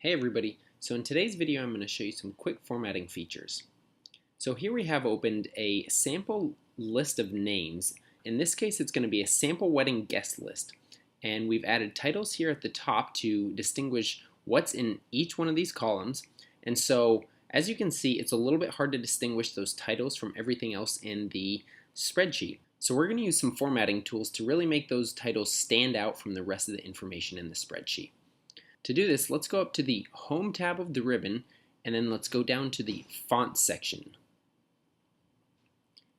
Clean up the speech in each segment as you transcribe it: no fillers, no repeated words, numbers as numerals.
Hey everybody, so in today's video I'm going to show you some quick formatting features. So here we have opened a sample list of names. In this case it's going to be a sample wedding guest list, and we've added titles here at the top to distinguish what's in each one of these columns. And so as you can see, it's a little bit hard to distinguish those titles from everything else in the spreadsheet. So we're going to use some formatting tools to really make those titles stand out from the rest of the information in the spreadsheet. To do this, let's go up to the Home tab of the ribbon, and then let's go down to the Font section.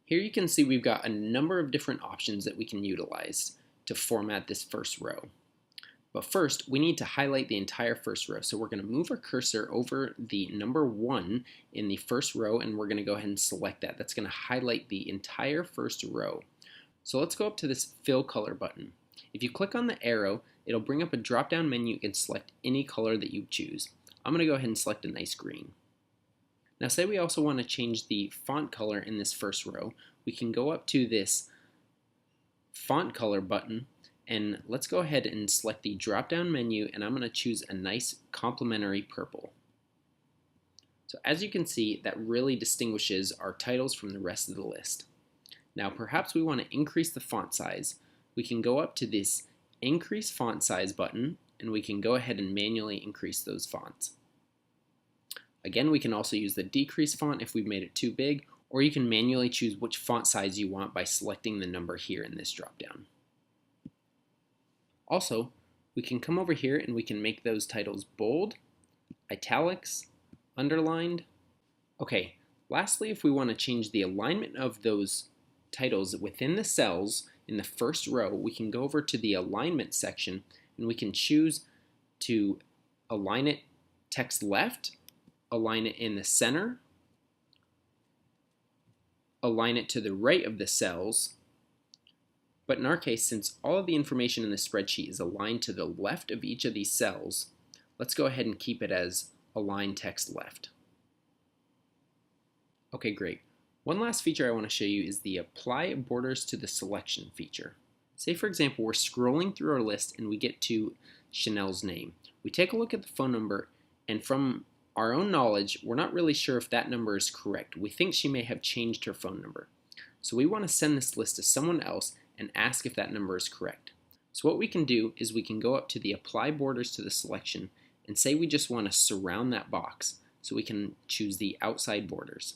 Here you can see we've got a number of different options that we can utilize to format this first row. But first, we need to highlight the entire first row. So we're going to move our cursor over the number 1 in the first row, and we're going to go ahead and select that. That's going to highlight the entire first row. So let's go up to this Fill Color button. If you click on the arrow, it'll bring up a drop-down menu. You can select any color that you choose. I'm going to go ahead and select a nice green. Now say we also want to change the font color in this first row. We can go up to this Font Color button, and let's go ahead and select the drop-down menu, and I'm going to choose a nice complementary purple. So as you can see, that really distinguishes our titles from the rest of the list. Now perhaps we want to increase the font size. We can go up to this Increase Font Size button, and we can go ahead and manually increase those fonts. Again, we can also use the decrease font if we've made it too big, or you can manually choose which font size you want by selecting the number here in this dropdown. Also, we can come over here and we can make those titles bold, italics, underlined. Okay, lastly, if we want to change the alignment of those titles within the cells in the first row, we can go over to the alignment section and we can choose to align it text left, align it in the center, align it to the right of the cells. But in our case, since all of the information in the spreadsheet is aligned to the left of each of these cells, let's go ahead and keep it as align text left. Okay, great. One last feature I want to show you is the Apply Borders to the Selection feature. Say for example we're scrolling through our list and we get to Chanel's name. We take a look at the phone number, and from our own knowledge we're not really sure if that number is correct. We think she may have changed her phone number. So we want to send this list to someone else and ask if that number is correct. So what we can do is we can go up to the Apply Borders to the Selection and say we just want to surround that box, so we can choose the outside borders.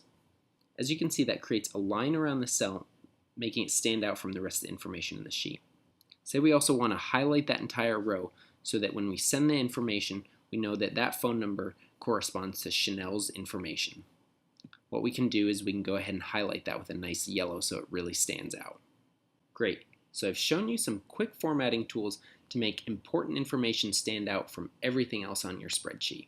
As you can see, that creates a line around the cell, making it stand out from the rest of the information in the sheet. Say we also want to highlight that entire row so that when we send the information, we know that that phone number corresponds to Chanel's information. What we can do is we can go ahead and highlight that with a nice yellow so it really stands out. Great. So I've shown you some quick formatting tools to make important information stand out from everything else on your spreadsheet.